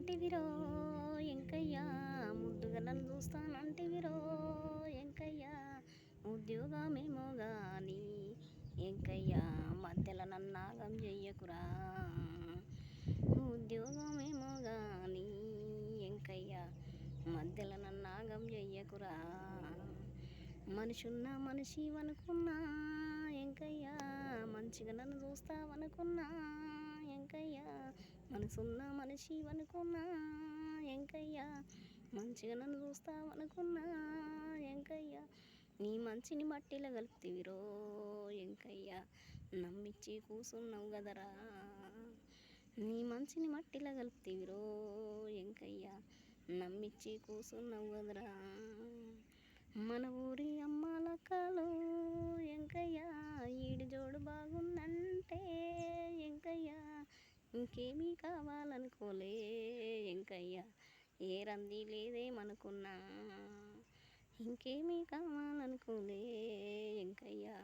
చూస్తానంటివిరో ఎంకయ్యా, ముద్దుగా నన్ను చూస్తానంటివిరో ఎంకయ్యా, ఉద్యోగమేమో గాని ఎంకయ్యా, మధ్యలో నన్నాగం చెయ్యకురా. ఉద్యోగమేమో గాని ఎంకయ్యా, మధ్యలో నన్నాగం చెయ్యకురా. మనిషున్న మనిషివనుకున్నా ఎంకయ్యా, మంచిగా నన్ను చూస్తావనుకున్నా ఎంకయ్యా, మనసున్న మనిషివనుకున్నా ఎంకయ్యా, మంచిగా నన్ను చూస్తావనుకున్నా ఎంకయ్యా, నీ మంచిని మట్టిలో కలుపుతివిరో ఎంకయ్యా, నమ్మిచ్చి కూసున్నావు గదరా. నీ మంచిని మట్టిలో కలుపుతివిరో ఎంకయ్యా, నమ్మిచ్చి కూసున్నావు గదరా. మన ఊరి అమ్మాలక్కలు ఎంకయ్యా, ఈడి జోడు బాగుందంటే ఎంకయ్యా, ఇంకేమీ కావాలనుకోలే ఎంకయ్యా, ఏ రంది లేదేమనుకున్నా, ఇంకేమీ కావాలనుకోలే ఎంకయ్యా,